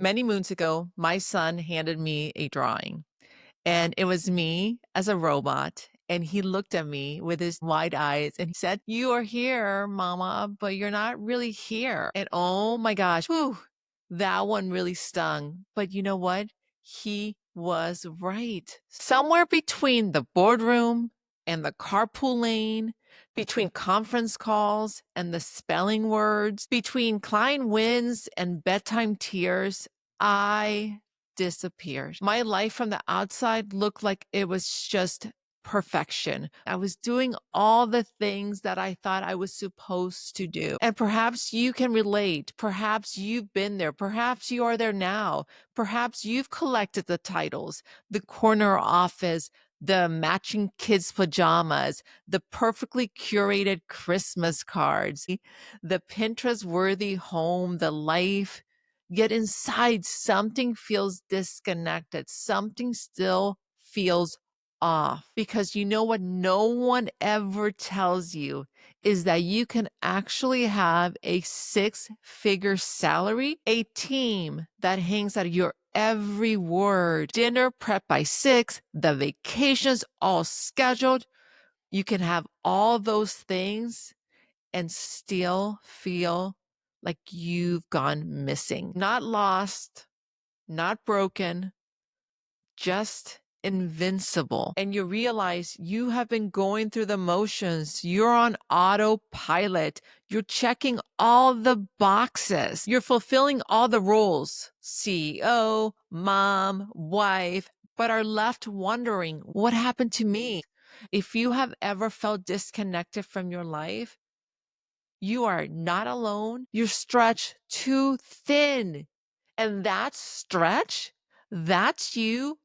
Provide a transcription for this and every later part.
Many moons ago, my son handed me a drawing, and it was me as a robot. And he looked at me with his wide eyes and he said, "You are here, mama, but you're not really here." And oh my gosh, whew, that one really stung. But you know what? He was right. Somewhere between the boardroom and the carpool lane, between conference calls and the spelling words, between client wins and bedtime tears, I disappeared. My life from the outside looked like it was just perfection. I was doing all the things that I thought I was supposed to do. And perhaps you can relate. Perhaps you've been there. Perhaps you are there now. Perhaps you've collected the titles, the corner office, the matching kids' pajamas, the perfectly curated Christmas cards, the Pinterest worthy home, the life. Yet inside, something feels disconnected. Something still feels off. Because you know what no one ever tells you is that you can actually have a six-figure salary, a team that hangs at your every word, dinner prepped by 6, the vacations all scheduled. You can have all those things and still feel like you've gone missing. Not lost, not broken, just invincible. And you realize you have been going through the motions. You're on autopilot. You're checking all the boxes. You're fulfilling all the roles: CEO, mom, wife, but are left wondering, what happened to me? If you have ever felt disconnected from your life, you are not alone. You're stretched too thin. And that stretch, that's you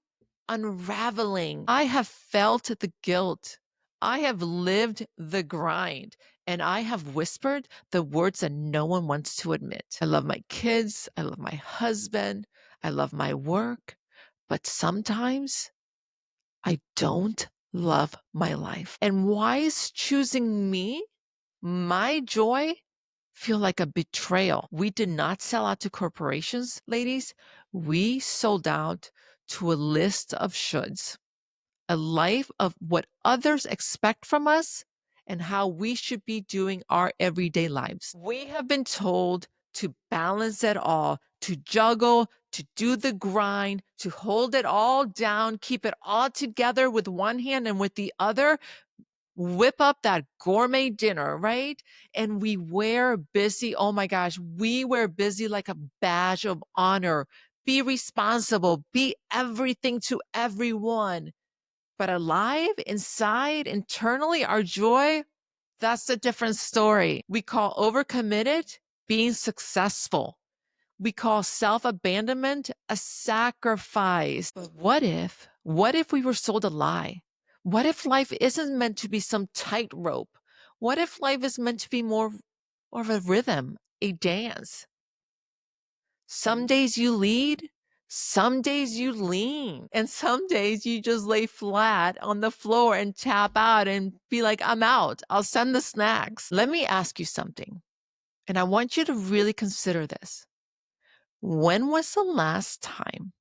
unraveling. I have felt the guilt. I have lived the grind. And I have whispered the words that no one wants to admit. I love my kids. I love my husband. I love my work. But sometimes I don't love my life. And why is choosing me, my joy, feel like a betrayal? We did not sell out to corporations, ladies. We sold out to a list of shoulds, a life of what others expect from us and how we should be doing our everyday lives. We have been told to balance it all, to juggle, to do the grind, to hold it all down, keep it all together with one hand and with the other whip up that gourmet dinner, right? And we wear busy. Oh my gosh, we wear busy like a badge of honor. Be responsible, be everything to everyone. But alive inside, internally, our joy, that's a different story. We call overcommitted being successful. We call self-abandonment a sacrifice. But what if we were sold a lie? What if life isn't meant to be some tightrope? What if life is meant to be more of a rhythm, a dance? Some days you lead, some days you lean, and some days you just lay flat on the floor and tap out and be like, I'm out. I'll send the snacks. Let me ask you something, and I want you to really consider this. When was the last time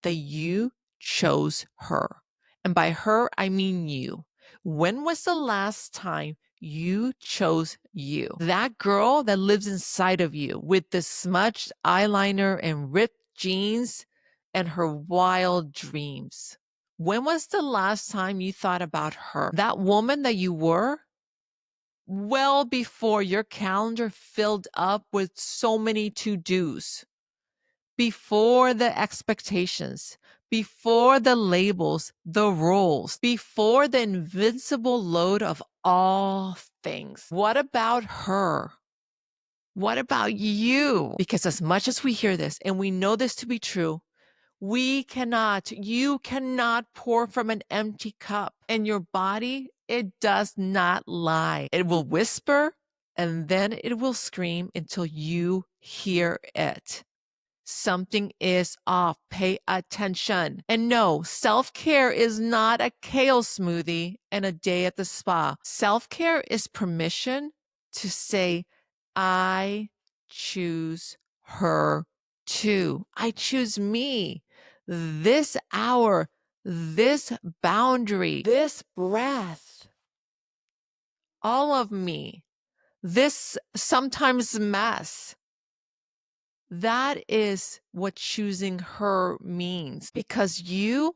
that you chose her? And by her, I mean you. When was the last time you chose you? That girl that lives inside of you with the smudged eyeliner and ripped jeans and her wild dreams. When was the last time you thought about her? That woman that you were well before your calendar filled up with so many to-dos, before the expectations, before the labels, the roles, before the invincible load of all things. What about her? What about you? Because as much as we hear this and we know this to be true, you cannot pour from an empty cup. And your body, it does not lie. It will whisper and then it will scream until you hear it. Something is off. Pay attention. And no, self-care is not a kale smoothie and a day at the spa. Self-care is permission to say, I choose her too. I choose me. This hour, this boundary, this breath, all of me, this sometimes mess. That is what choosing her means, because you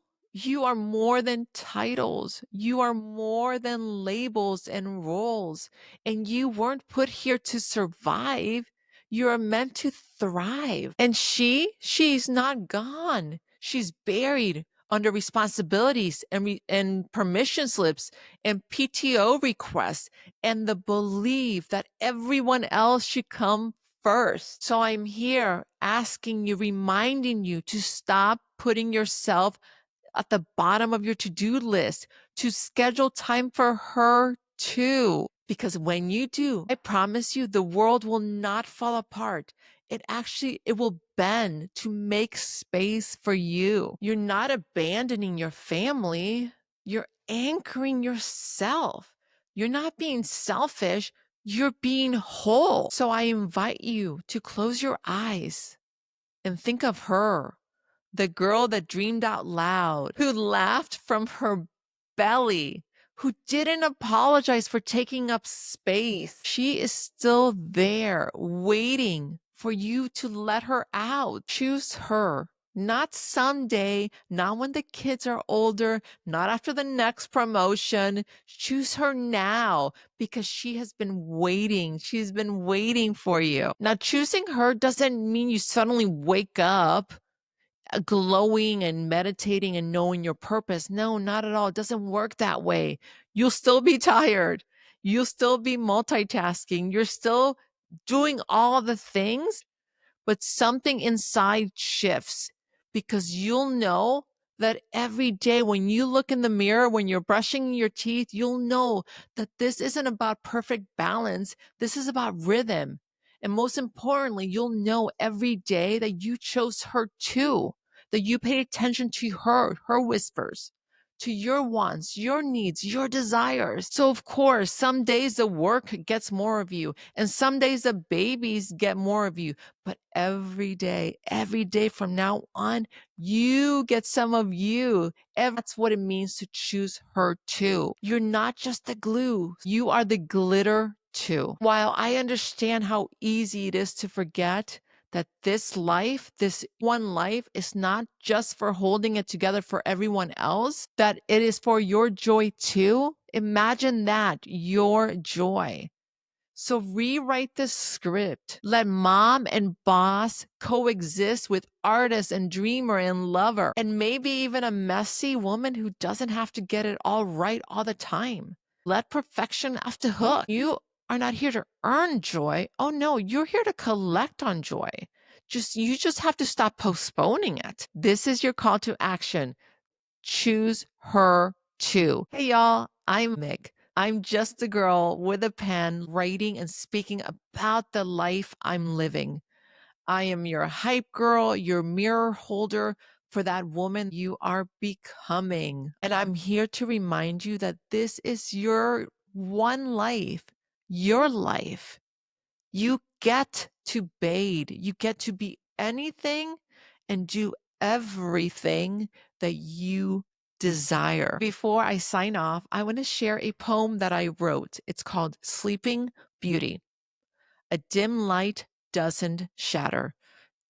are more than titles. You are more than labels and roles. And you weren't put here to survive. You are meant to thrive. And she's not gone. She's buried under responsibilities and permission slips and PTO requests and the belief that everyone else should come first. So I'm here asking you, reminding you to stop putting yourself at the bottom of your to-do list, to schedule time for her too. Because when you do, I promise you, the world will not fall apart. It will bend to make space for you. You're not abandoning your family. You're anchoring yourself. You're not being selfish. You're being whole. So I invite you to close your eyes and think of her, the girl that dreamed out loud, who laughed from her belly, who didn't apologize for taking up space. She is still there waiting for you to let her out. Choose her. Not someday, not when the kids are older, not after the next promotion. Choose her now because she has been waiting. She's been waiting for you. Now, choosing her doesn't mean you suddenly wake up glowing and meditating and knowing your purpose. No, not at all. It doesn't work that way. You'll still be tired. You'll still be multitasking. You're still doing all the things, but something inside shifts because you'll know that every day when you look in the mirror, when you're brushing your teeth, you'll know that this isn't about perfect balance. This is about rhythm. And most importantly, you'll know every day that you chose her too, that you paid attention to her whispers, to your wants, your needs, your desires. So, of course, some days the work gets more of you, and some days the babies get more of you. But every day from now on, you get some of you. That's what it means to choose her too. You're not just the glue, you are the glitter too. While I understand how easy it is to forget that this life, this one life, is not just for holding it together for everyone else, that it is for your joy too. Imagine that, your joy. So rewrite the script. Let mom and boss coexist with artist and dreamer and lover, and maybe even a messy woman who doesn't have to get it all right all the time. Let perfection off the hook. You are not here to earn joy. Oh no, you're here to collect on joy. You just have to stop postponing it. This is your call to action. Choose her too. Hey y'all, I'm Mick. I'm just a girl with a pen writing and speaking about the life I'm living. I am your hype girl, your mirror holder for that woman you are becoming. And I'm here to remind you that this is your one life, your life. You get to bathe, you get to be anything and do everything that you desire. Before I sign off, I want to share a poem that I wrote. It's called Sleeping Beauty. A dim light doesn't shatter.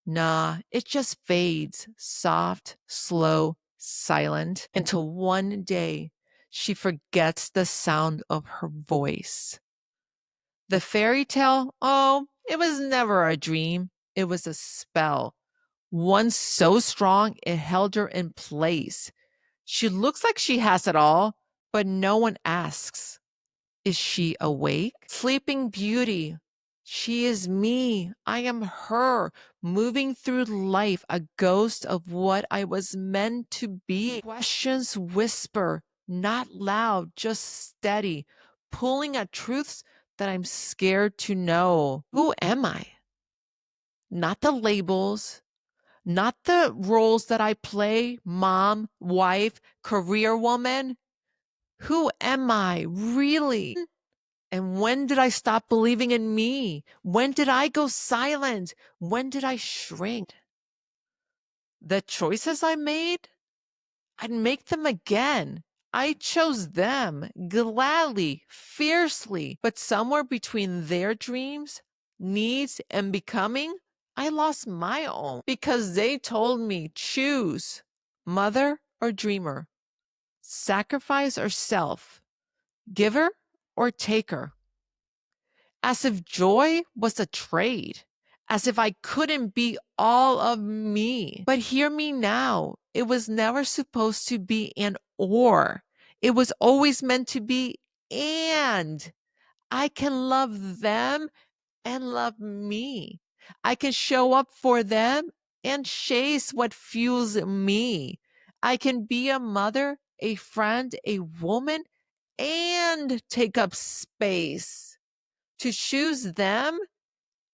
Nah, it just fades, soft, slow, silent, until one day she forgets the sound of her voice. The fairy tale, oh, it was never a dream. It was a spell. One so strong it held her in place. She looks like she has it all, but no one asks, is she awake? Sleeping Beauty. She is me. I am her, moving through life, a ghost of what I was meant to be. Questions whisper, not loud, just steady, pulling at truths that I'm scared to know. Who am I? Not the labels, not the roles that I play, mom, wife, career woman. Who am I really? And when did I stop believing in me? When did I go silent? When did I shrink? The choices I made, I'd make them again. I chose them gladly, fiercely, but somewhere between their dreams, needs, and becoming, I lost my own because they told me choose mother or dreamer, sacrifice or self, giver or taker, as if joy was a trade, as if I couldn't be all of me. But hear me now, it was never supposed to be an or, it was always meant to be and. I can love them and love me. I can show up for them and chase what fuels me. I can be a mother, a friend, a woman, and take up space to choose them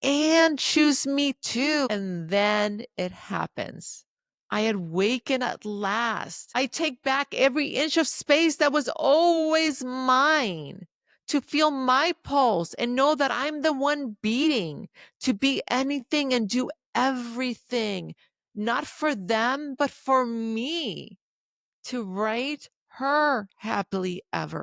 and choose me too. And then it happens. I had wakened at last. I take back every inch of space that was always mine to feel my pulse and know that I'm the one beating, to be anything and do everything, not for them, but for me, to write her happily ever